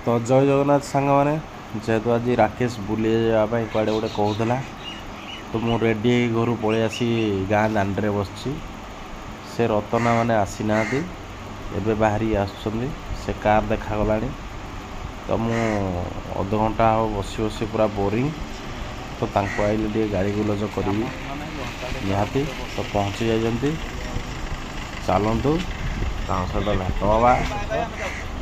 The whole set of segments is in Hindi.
तो जय जगन्नाथ सांग मैंने जेहेतु आज राकेश बुले जावाई कड़े गोटे कहूला तो मु रेडी घर पलि आसी गाँ दांडे बस से रतना मैंने आसी ना एबे बाहरी आसुचंदी से कार देखागला तो मु अध घंटा बसी बसी पूरा बोरिंग तो तांको आइले टे गाड़ी गुलज करी निहाती तो पहुँची जाइए चलतु सहित भेट हवा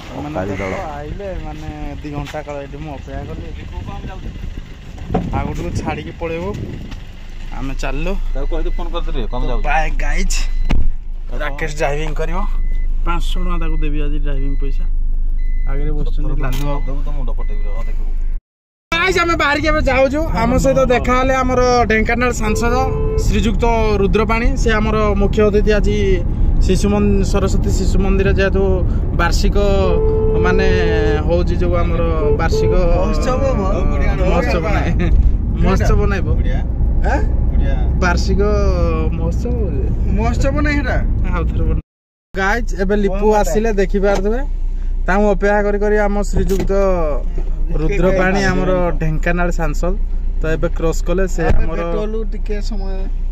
आइले माने 2 घंटा काल ये अपेक्षा कली आगुट छाड़ी पलैबू आम चलू फोन कर बाय गाइज राकेश ड्राइविंग कर 500 टका देवी आज ड्राइविंग पैसा आगे बस आम बाहर के जाऊँ आम सहित देखा आमर ढेंकानाल सांसद श्रीजुक्त रुद्रपाणी से आमर मुख्य अतिथि आज शिशु सरस्वती शिशु मंदिर जेहेतु वार्षिक माने हूँ जो आमर वार्षिक महोत्सव नाइब वार्षिक महोत्सव नहीं गाइज एबे लिपु आसिले देखि पारथबे ताऊ अपेक्षा करी आम श्रीजुक्त रुद्रपाणी आमर ढेंकानाल सांसद तो एबे क्रॉस कले से आमर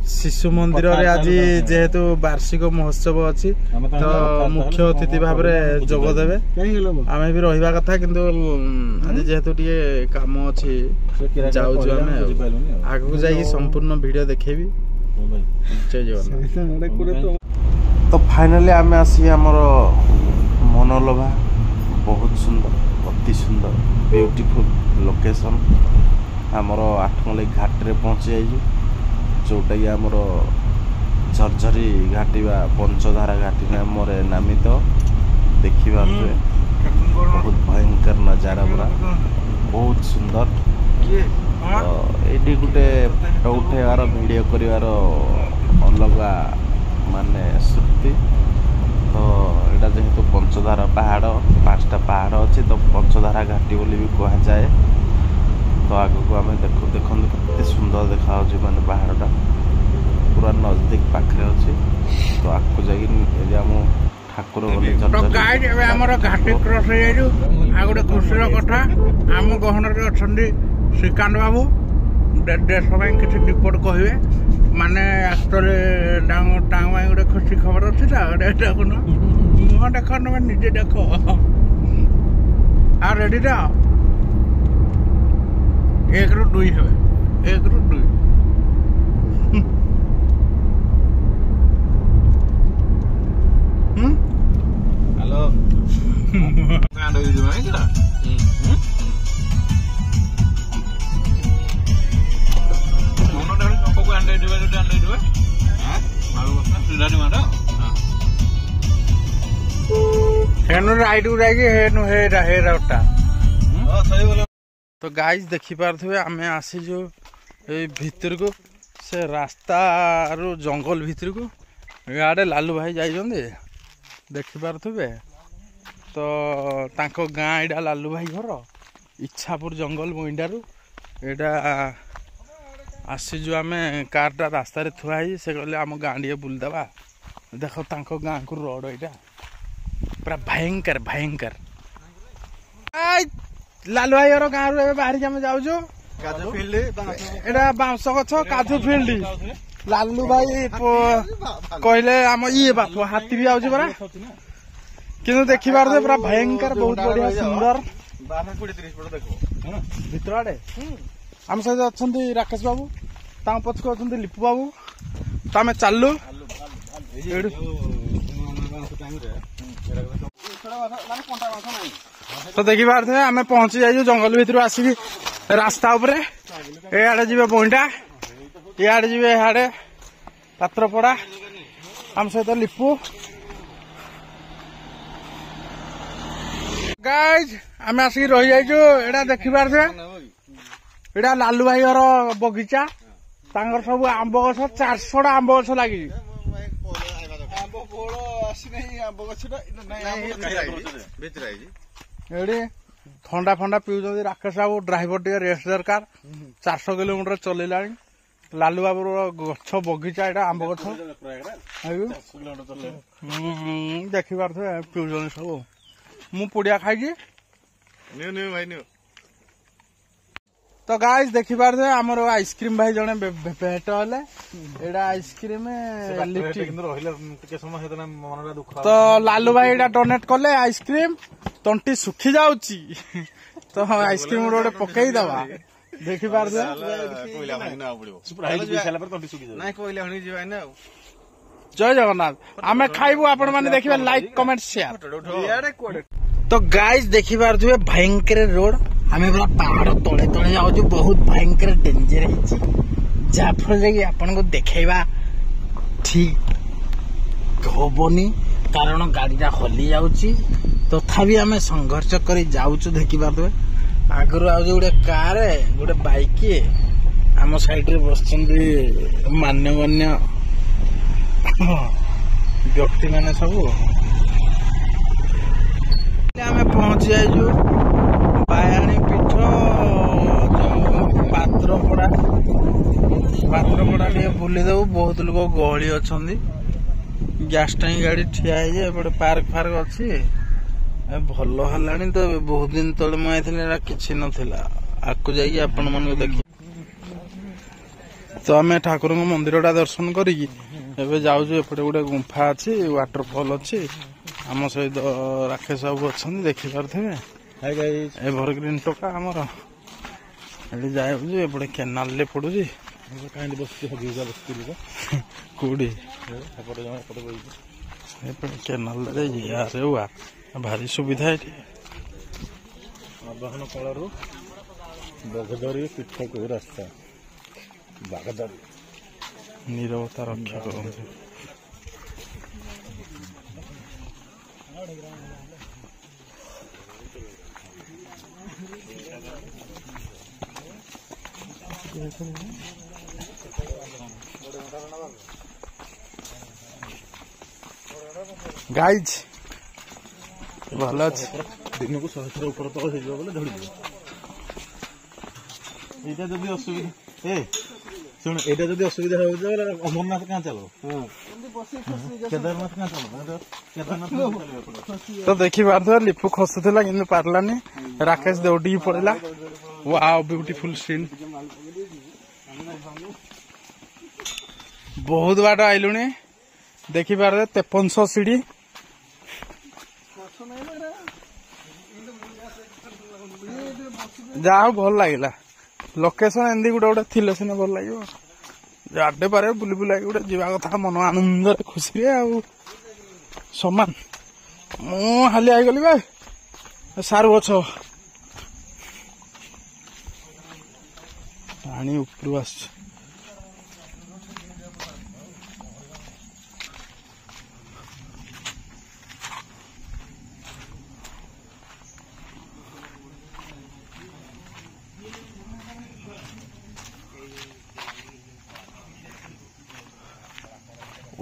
शिशु मंदिर रे आज जेहेतु वार्षिक महोत्सव अच्छी तो मुख्य अतिथि भाव में जोग देवे आम भी रहा कथा किंतु आज जेहेतु टे काम अच्छी जाऊँ आगू जा संपूर्ण वीडियो देखेबी तो फाइनली आम आसी आमर मनोलोभा बहुत सुंदर अति सुंदर ब्यूटीफुल लोकेशन आमर आठमल्ली घाट रे पहुँची जाइए जोटा कि आमर झरझरी घाटी बा पंचधारा घाटी नाम नामित देखा बहुत भयंकर नजारा पूरा बहुत सुंदर ये गोटे फोटो उठेबार वीडियो कर अलग माने श्रुति तो यहाँ जेहेतु पंचधारा पहाड़ 5टा पहाड़ अच्छी तो पंचधारा घाटी बोली भी कह जाए तो आगक आम देखते केते सुंदर देखा माने पहाड़टा पूरा नजदीक पाखे अच्छे तो आगको जाम ठाकुर घाटी क्रॉस हो गोटे खुशी कथा आम गहन अच्छा श्रीकांत बाबू देश किसी रिपोर्ट कहे माने एक्चुअली टांग गोटे खुशी खबर अच्छी देखुन मुह देख निजे देख आ रेडी टा 1 ରୁ 2 है 1 ରୁ 2 हेलो कांड वीडियो है क्या मोनो डाल को अंडे दिबे हां मारो बस सिधानी मारो हेनु राइट उड़ा के हेनु हे राउटा हां सही बोलो तो गाइज देखी पारे आम आसीजु भितर को से रास्ता रू जंगल भितर को इे लालू भाई जाइए देखी पारे तो तांको गाँ यहाँ लालू भाई घर इच्छापुर जंगल मुंडारू यहाँ आसीजु आम कारटा रास्तार थुआई से कहले आम गाँ टे बुलदेवा देख तांको गाँ को रोड यहाँ पूरा भयंकर भयंकर लालू भाई गाँव रू बाहर आम जाऊँ बाउंस गछ काजू फिल्ड लालू भाई कहले आम ये बात हाथी भी आउे परा कि देखी पारे पूरा भयंकर बहुत बढ़िया सुंदर भीतर आड़े आम सहित अच्छा राकेश बाबू ता पछक अच्छा लिपु बाबू तो आम चलू तो देखी पारे आम पहुंची जाइए जंगल भितर आसिक रास्ता उपरे याडे जी बइंटा याडे जी याडे पात्रपड़ा आम सहित लिपु गाइज आम आसिक रही जाइए देखी पारे यहाँ लालू भाई घर बगीचा तांगर सब आंब गछ 400टा आंब गछ लगी थंडा फंडा पिउछन्ति राकेश बाबू ड्राइवर टे रेस्ट दरकार 400 किलोमीटर चलेला लालू बाबूर गछ बगीचा यहाँ आंब गछ देखी पारे पिउछन्ति सब मु पुड़िया खाई तो गाइस देखी पारे आमर आइसक्रीम भाई जने भेट हेले एडा आइसक्रीम तो लालू भाई एडा डोनेट कले आइसक्रीम तंटी सुखी जाउची तो आइसक्रीम गोटे पकई दवा देखी पारे जय जगन्नाथ आम खाइबू आपण माने देखिबे लाइक कमेंट शेयर तो गाइस देखी पारे भयंकर रोड आम पूरा पहाड़ तले तले जाऊँ बहुत भयंकर डेंजर है जहाँफल आपन को देखा ठीक हबनी कारण गाड़ीटा हली जाऊँगी तथापि आम संघर्ष कर जाऊँ देखी पारे आगु आज गोटे कार गोटे बाइक आम साइड रे बस मान्यगण्य व्यक्ति मैंने सब आम पहुंची जाइजु बायाणी पीठ पात्रपड़ा टे बुलीदेव बहुत लोग गहली अच्छा गैस टाइम गाड़ी ठिया है पार्क फार्क अच्छी भल है तो बहुत दिन तले मुझे किसी नाला आकु जाइए आपण मन देखिए तो आम ठाकुर मंदिर टा दर्शन करी जाऊँ एपटे गोटे गुंफा अच्छी वाटरफॉल अच्छी आम सहित राकेश बाबू अच्छा देखिपे एभरग्रीन टोका आमर ये जाए एपटे केनाल पड़ू कौड़ी केनाल यार हुआ भारी सुविधा ये आवाहन काल बगदरी पीठ को रास्ता बागदरी नीरवता रक्षा कर गाइज भल अच्छे दिन को 100 ऊपर तक बोले धड़ी यहाँ जब असुविधा शुण यहाँ जब असुविधा हो अमरनाथ क्या चलो केदारनाथ क्या चलो केदारनाथ तो देखी पारे लिपु खसुला कि पार्लानी राकेश दौड़ी पड़ा वाओ ब्यूटीफुल सीन बहुत बाट आइलुणी देखी पारे 5300 सीढ़ी जहा भल लगे लोकेशन एमती गोटे गोटे थी सीने भल लगे जाडे पारे बुली बुला गोटे जावा कथा मन आनंद खुशी समान मु हाली आईगली बे सारू गछ पानी उपरू आस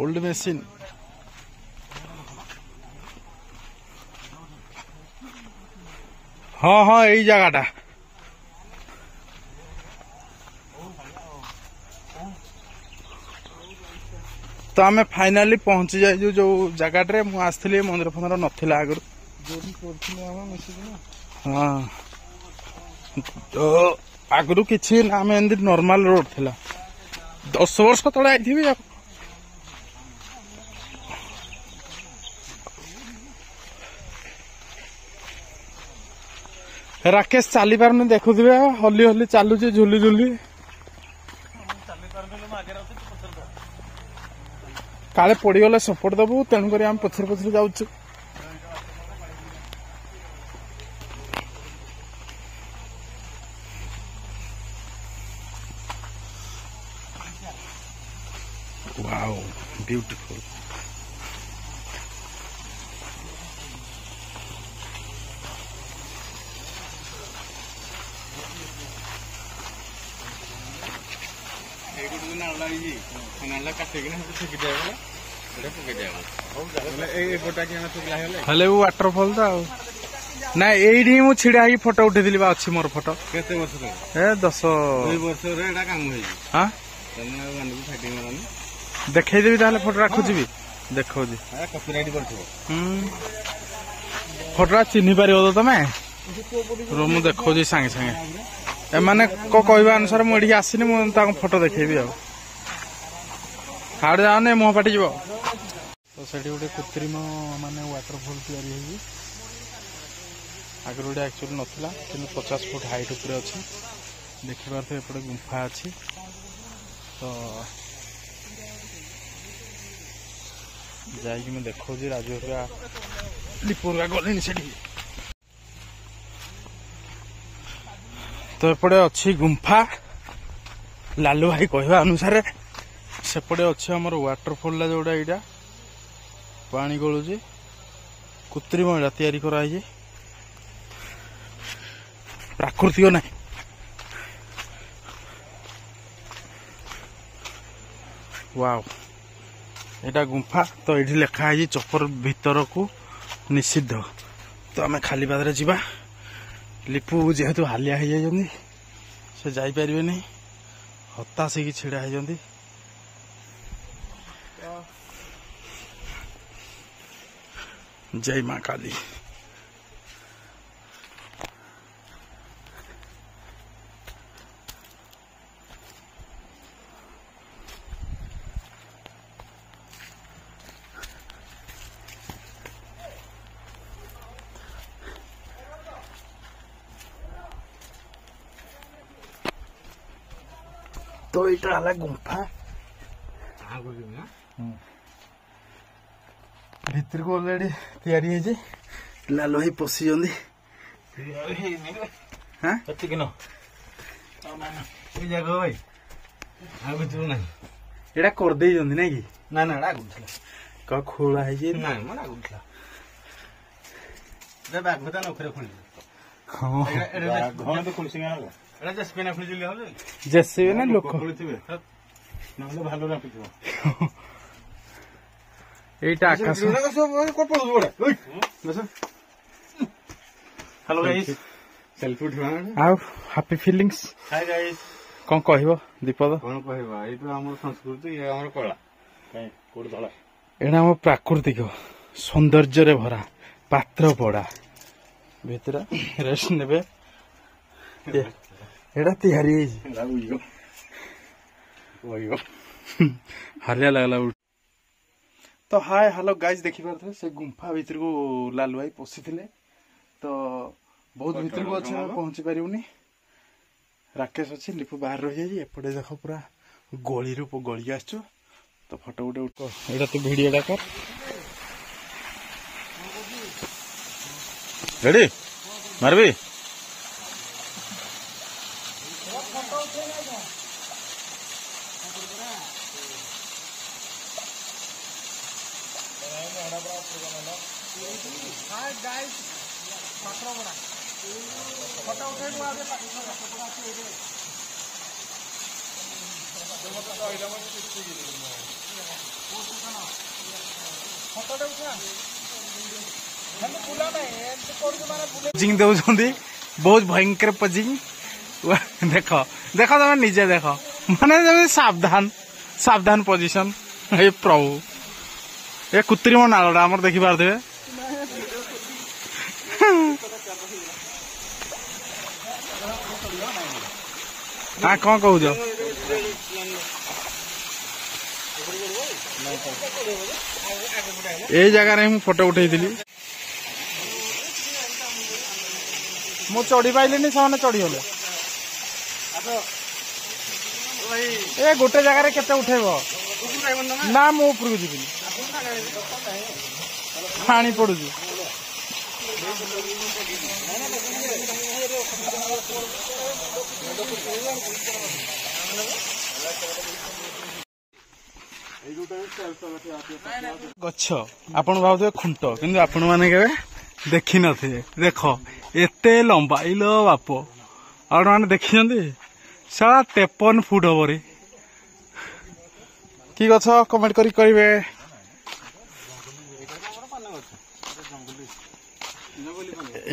ओल्ड मशीन हाँ हाँ यही जगहटा तो आम फाइनाली पहुंची जाइजु जो जगह मु आसली मंदिर फंदिर नथिला आगु हाँ तो आगु किसी आम एमती नॉर्मल रोड थिला 10 वर्ष तले आईथि राकेश चली पारनी देखुवे हली हली चलुची झुली झुली काले पड़गले सपोर्ट दबु तेणुक आम पछर पछर जाऊँ वाओ ब्यूटीफुल हेले वो वाटरफॉल था ना यही मु छिड़ा ही फोटो उठेदी अच्छी मोर फोटो केते वर्ष ए 10 वर्ष काम हाँ देखदेवी ताले फोटो रखुची देखो कॉपीराइट फोटो चिन्ह पार तो तमें ମୁଁ ଦେଖାଉଛି ସାଙ୍ଗେ ସାଙ୍ଗେ ଏମାନେ କହିବା ଅନୁସାରେ ମୁଁ ଏଠିକି ଆସିନି ମୁଁ ତାଙ୍କ ଫଟୋ ଦେଖେଇବି ଆଉ ହାଡେ ଯାଉନି ମୁହଁ ଫାଟିଯିବ ତ ସେଠି ଗୋଟେ କୃତ୍ରିମ ମାନେ ୱାଟରଫଲ୍ ତିଆରି ହେଇଛି ଆଗରୁ ଗୋଟେ ଆକ୍ଚୁଆଲି ନଥିଲା କିନ୍ତୁ 50 ଫୁଟ ହାଇଟ୍ ଉପରେ ଅଛି ଦେଖିପାରୁଥିବେ ଏପଟେ ଗୁମ୍ଫା ଅଛି ତ ଯାଇକି ମୁଁ ଦେଖାଉଛି ରାଜୁ ହେରିକା ଲିପୁ ହେରିକା ଗଲେଣି ସେଠି ତ ଏପଟେ ଅଛି ଗୁମ୍ଫା ଲାଲୁ ଭାଇ କହିବା ଅନୁସାରେ ସେପଟେ ଅଛି ଆମର ୱାଟରଫଲଟା ଯୋଉଟା ଏଇଟା ପାଣି ଗଳୁଛି କୃତ୍ରିମ ଏଇଟା ତିଆରି କରାହେଇଛି ପ୍ରାକୃତିକ ନାହିଁ ୱାଓ ଏଇଟା ଗୁମ୍ଫା ତ ଏଇଠି ଲେଖା ହେଇଛି ଚପର ଭିତରକୁ ନିଷିଦ୍ଧ ତ ଆମେ ଖାଲି ପାଦରେ ଯିବା ଲିପୁ ଯେହେତୁ ହାଲିଆ ହେଇଯାଇଛନ୍ତି ସେ ଯାଇପାରିବେନି ହତାଶ ହେଇକି ଛିଡ଼ା ହେଇଛନ୍ତି ଜୟ ମା କାলী तो यहाँ है गुंफा भितर को ऑलरेडी तैयारी है लालो ही पशि हाँ एटा कर दे ना कि ना ना कह खोला है ना मन आगुला बैग भता नखरे खोल घर तो खोल सिंगा जेसीबी ना लोक भालो राखिथिबो एटा आकाश हेलो गाइस सेल्फी उठवा आउ हैप्पी फीलिंग्स हाय गाइस कोन कहबो दीपद कोन कहबा ए तो हमर संस्कृति ए हमर कला काई कोड धला एटा हम प्राकृतिक सौंदर्य रे भरा पात्र पड़ा भीतर रेस्ट नेबे एटा तैयारी हालिया लगला तो हाय हेलो गाइस देखि पारथे से गुंफा भीतर को लालू भाई पसी थिले तो बहुत भीतर को अच्छा पहुंची पारिउनी राकेश अच्छी लिपु बाहर रही जाई एपटे देखो पूरा गली रू गली आछो तो फोटो उठे उठ एटा तो वीडियो डा कर रेडी मारबी जिंग दे बहुत भयंकर पजिंग देख देख तुम निजे देख माने सावधान सावधान पोजिशन हे प्रभु ए कृत्रिम नालटा आमर देखि पारथे हाँ कौन कहू ए जगह रे फोटो उठे मु चढ़ी पाइलिनी से चढ़ी गले ए गोटे जगह केते उठेब ना मु ऊपर को जीविनी पानी पड़ू गछ आपण भावुथे खुंट किंतु आपण माने केबे देखि नथिबे देख एते लंबा इलो बाप आपण माने देखिछन्ती सारा 53 फुट हबरे की गछ कमेंट करी करिवे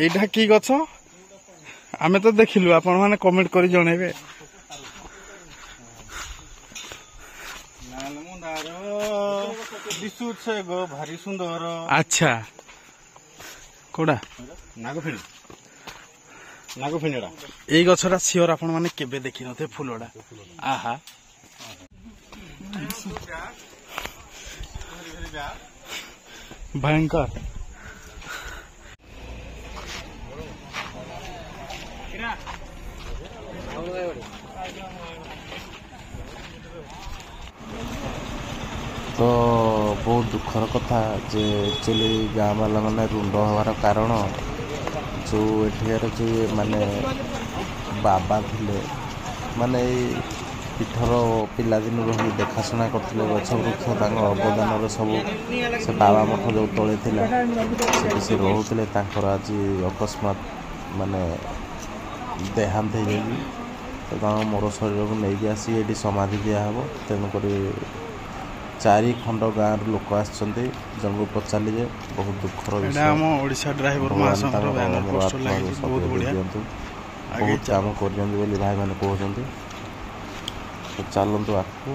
एटा की गछ आमे तो देखिलु आपण माने कमेंट करी जणेबे भारी सुंदर अच्छा कोड़ा नागफेणी ନାଗ ଫିନେଡା ଏଇ ଗଛଟା ସିଓର ଆପଣ ମାନେ କେବେ ଦେଖିନଥିବେ ଫୁଲଟା। ଆହା ଭୟଙ୍କର। ତ ବହୁତ ଦୁଃଖର କଥା ଯେ ଆକ୍ଚୁଆଲି ଗାଁ ବାଲା ମାନେ ରୁଣ୍ଡ ହେବାର କାରଣ ଯେଉଁ ଏଠିକାର ଯେଉଁ ମାନେ ବାବା ଥିଲେ ମାନେ ଏଇ ପୀଠର ପିଲାଦିନରୁ ହିଁ ଦେଖାଶୁଣା କରୁଥିଲେ ଗଛ ବୃକ୍ଷ ତାଙ୍କ ଅବଦାନରେ ସବୁ ସେ ବାବା ମଠ ଯେଉଁ ତଳେ ଥିଲା ସେଠି ସେ ରହୁଥିଲେ ତାଙ୍କର ଆଜି ଅକସ୍ମାତ ମାନେ ଦେହାନ୍ତ ହେଇଯାଇଛି। ତ ତାଙ୍କ ମର ଶରୀରକୁ ନେଇକି ଆସି ଏଠି ସମାଧି ଦିଆହେବ। ତେଣୁକରି 4 ଖଣ୍ଡ ଗାଁରୁ ଲୋକ ଆସିଛନ୍ତି। ଜଣକୁ ପଚାରିଲି ଯେ ବହୁତ ଦୁଃଖର ବିଷୟ। ଆମ ଓଡ଼ିଶା ଡ୍ରାଇଭର ମହାସଂଘର ବ୍ୟାନର ପୋଷ୍ଟର ଲାଗିଛି ବହୁତ ବଢ଼ିଆ। ବହୁତ କାମ କରିଛନ୍ତି ବୋଲି ଭାଇମାନେ କହୁଛନ୍ତି। ତ ଚାଲନ୍ତୁ ଆଗକୁ।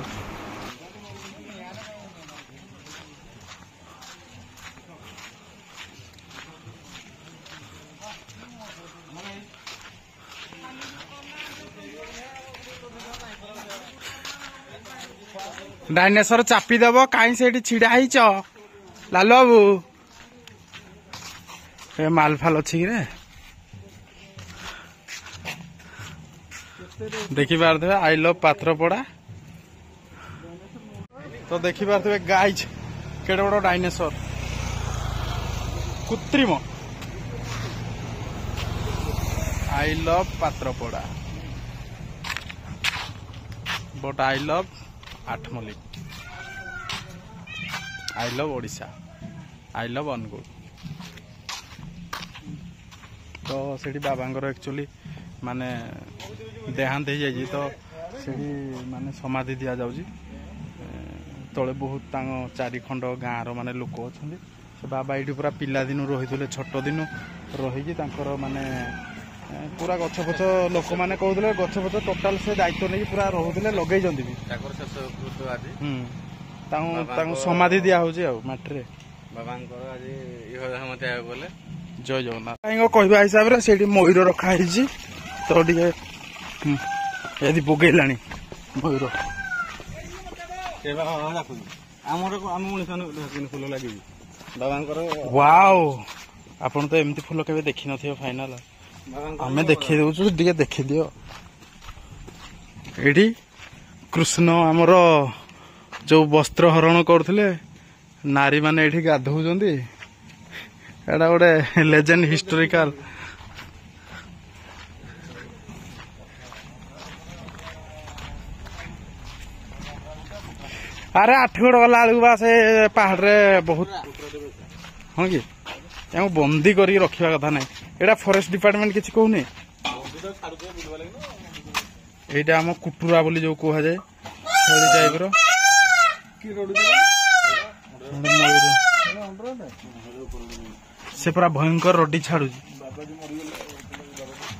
ଡାଇନେସର ଚାପିଦବ କାହିଁ ସେଇଠି ଛିଡା ହେଇଛ ଲାଲୁ ବାବୁ? ଏ ମାଲଫାଲ ଅଛି କିରେ? ଦେଖିପାରୁଥିବେ ଆଇ ଲଭ ପାତ୍ରପଡା। ତ ଦେଖିପାରୁଥିବେ ଗାଇଜ କେଡେ ବଡ ଡାଇନେସର କୃତ୍ରିମ। I love Patrapada but I love Athmallik. I love Odisha. I love Angul. ତ ସେଠି ବାବାଙ୍କର ଆକ୍ଚୁଆଲି ମାନେ ଦେହାନ୍ତ ହେଇଯାଇଛି। ତ ସେଠି ମାନେ ସମାଧି ଦିଆଯାଉଛି। ତଳେ ବହୁତ ତାଙ୍କ 4 ଖଣ୍ଡ ଗାଁର ମାନେ ଲୋକ ଅଛନ୍ତି। ସେ ବାବା ଏଇଠି ପୁରା ପିଲାଦିନୁ ରହିଥିଲେ, ଛୋଟ ଦିନୁ ରହିକି ତାଙ୍କର ମାନେ ପୁରା ଗଛ ଫଛ ଲୋକମାନେ କହୁଥିଲେ ଗଛ ଫଛ ଟୋଟାଲ ସେ ଦାୟିତ୍ୱ ନେଇକି ପୁରା ରହୁଥିଲେ, ଲଗେଇଛନ୍ତି ବି। ତାଙ୍କୁ ସମାଧି ଦିଆ ହଉଛି ଆଉ ମାଟିରେ। ବାବାଙ୍କର ଆଜି ଗଲେ ଜୟ ଜଗନ୍ନାଥ। ଭାଇଙ୍କ କହିବା ହିସାବରେ ସେଇଠି ମୟୂର ରଖା ହେଇଛି। ତ ଟିକେ ଏଦି ପକେଇଲାଣି ମୟୂର। ଆମର ଆମ ମଣିଷ ଫୁଲ ଲାଗିବି ବାବାଙ୍କର। ୱାଓ, ଆପଣ ତ ଏମିତି ଫୁଲ କେବେ ଦେଖିନଥିବେ ଫାଇନାଲ। ଆମେ ଦେଖେଇ ଦଉଛୁ, ଟିକେ ଦେଖିଦିଅ। ଏଇଠି କୃଷ୍ଣ ଆମର ଯୋଉ ବସ୍ତ୍ର ହରଣ କରୁଥିଲେ, ନାରୀ ମାନେ ଏଇଠି ଗାଧଉଛନ୍ତି। ଏଇଟା ଗୋଟେ ଲେଜେଣ୍ଡ ହିଷ୍ଟୋରିକାଲ। ଆରେ ଆଠଗଡ଼ ଗଲା ବେଳକୁ ବା ସେ ପାହାଡରେ ବହୁତ ହଁ କି ତାଙ୍କୁ ବନ୍ଦୀ କରିକି ରଖିବା କଥା ନାହିଁ। ଏଇଟା ଫରେଷ୍ଟ ଡିପାର୍ଟମେଣ୍ଟ କିଛି କହୁନି। ଏଇଟା ଆମ କୁଟୁରା ବୋଲି ଯୋଉ କୁହାଯାଏ, ଛେଳି ଟାଇପର। ସେ ପୁରା ଭୟଙ୍କର ରଡି ଛାଡୁଛି।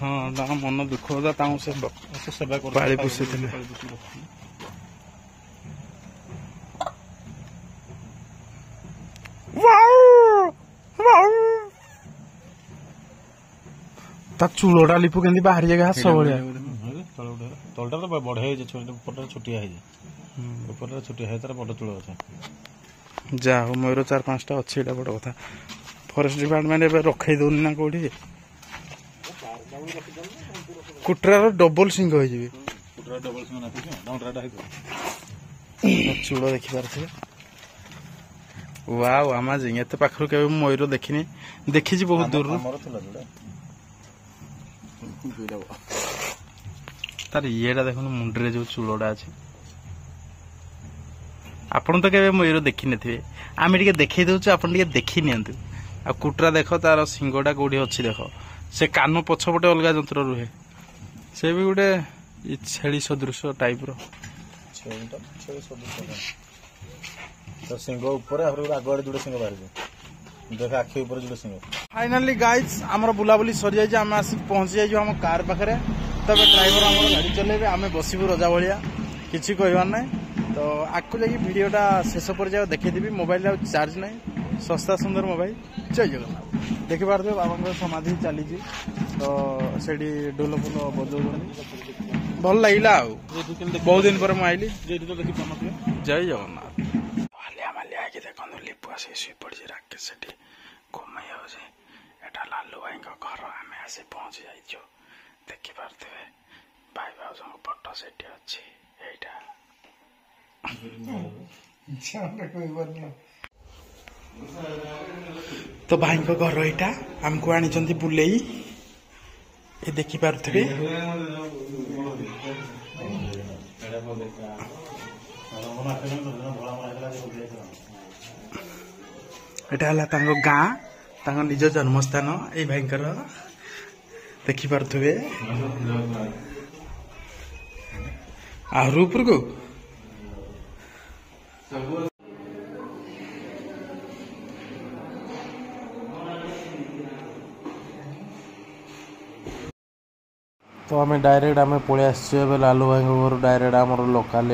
ହଁ, ତାଙ୍କ ମନ ଦୁଃଖ ହଉଥିଲା, ତାଙ୍କୁ ସେ ପାଳି ପୋଷିଥିଲେ। ତା ଚୂଳଟା ଲିପୁ କେମିତି ବାହାରି ଯାଏ ଘାସ ଭଳିଆ। ତଳଟା ତ ବଢିଆ ହେଇଛି, ଉପରଟା ଛୋଟିଆ ହେଇଛି। ଉପରଟା ଛୋଟିଆ ହେଇଛି, ତାର ବଡ ଚୂଳ ଅଛି। ଯାହା ହଉ ମୟୂର 4-5ଟା ଅଛି, ଏଇଟା ବଡ କଥା। ଫରେଷ୍ଟ ଡିପାର୍ଟମେଣ୍ଟ ଏବେ ରଖେଇ ଦଉନି ନା କୋଉଠି। କୁଟରାର ଡବଲ ସିଂହ ହେଇଯିବେ। ଚୂଳ ଦେଖିପାରୁଥିବେ। Wow, amazing. ଏତେ ପାଖରୁ କେବେ ମୁଁ ମୟୂର ଦେଖିନି, ଦେଖିଛି ବହୁତ ଦୂରରୁ। ତାର ଇଏଟା ଦେଖନ୍ତୁ, ମୁଣ୍ଡରେ ଯୋଉ ଚୂଳଟା ଅଛି। ଆପଣ ତ କେବେ ମୟୂର ଦେଖିନଥିବେ, ଆମେ ଟିକେ ଦେଖେଇ ଦଉଛୁ, ଆପଣ ଟିକେ ଦେଖି ନିଅନ୍ତୁ। ଆଉ କୁଟରା ଦେଖ, ତାର ଶିଙ୍ଗଟା କୋଉଠି ଅଛି ଦେଖ। ସେ କାନ ପଛପଟେ ଅଲଗା ଯନ୍ତ୍ର ରୁହେ। ସେ ବି ଗୋଟେ ଛେଳି ସଦୃଶ ଟାଇପର। ସିଂହ ଉପରେ ଆଗୁଆଡେ ଯୋଡେ ସିଂହ ବାହାରିଛି, ଦେଖ ଆଖି ଉପରେ ଯୋଡେ ସିଂହ। ଫାଇନାଲି ଗାଇଜ ଆମର ବୁଲାବୁଲି ସରିଯାଇଛି। ଆମେ ଆସିକି ପହଞ୍ଚି ଯାଇଛୁ ଆମ କାର ପାଖରେ। ତ ଏବେ ଡ୍ରାଇଭର ଆମର ଗାଡି ଚଲେଇବେ, ଆମେ ବସିବୁ ରଜା ଭଳିଆ, କିଛି କହିବାର ନାହିଁ। ତ ଆଗକୁ ଯାଇକି ଭିଡିଓଟା ଶେଷ ପର୍ଯ୍ୟାୟ ଦେଖେଇଦେବି। ମୋବାଇଲରେ ଆଉ ଚାର୍ଜ ନାହିଁ, ଶସ୍ତା ସୁନ୍ଦର ମୋବାଇଲ। ଜୟ ଜଗନ୍ନାଥ। ଦେଖିପାରୁଥିବେ ବାବାଙ୍କର ସମାଧି ଚାଲିଛି। ତ ସେଠି ଢୋଲ ଫୁଲ ବଜଉଛନ୍ତି ଭଲ ଲାଗିଲା ଆଉ ବହୁତ ଦିନ ପରେ ମୁଁ ଆଇଲି। ଜୟ ଜଗନ୍ନାଥ। ହାଲିଆ ମାଲିଆ ହେଇକି ଦେଖନ୍ତୁ ଲିପୁ ଆସି ଶୋଇ ପଡ଼ିଛି ରାକେଶ ସେଠି ଘୁମାଇ ହେଉଛି। ଏଟା ଲାଲୁ ଭାଇଙ୍କ ଘର ଆମେ ଆସି ପହଞ୍ଚି ଯାଇଛୁ ଦେଖିପାରୁଥିବେ ଭାଇ ଭାଉଜଙ୍କ ଫଟୋ ସେଠି ଅଛି। ଏଇଟା ତ ଭାଇଙ୍କ ଘର ଏଇଟା ଆମକୁ ଆଣିଛନ୍ତି ବୁଲେଇ ଏ ଦେଖିପାରୁଥିବେ। ଏଟା ହେଲା ତାଙ୍କ ଗାଁ ତାଙ୍କ ନିଜ ଜନ୍ମସ୍ଥାନ ଏଇ ଭାଇଙ୍କର ଦେଖିପାରୁଥିବେ। ଆହୁରି ଉପରକୁ तो आम डायरेक्ट आम पलि आसचु लालू भाई घर डायरेक्ट आम लोकाल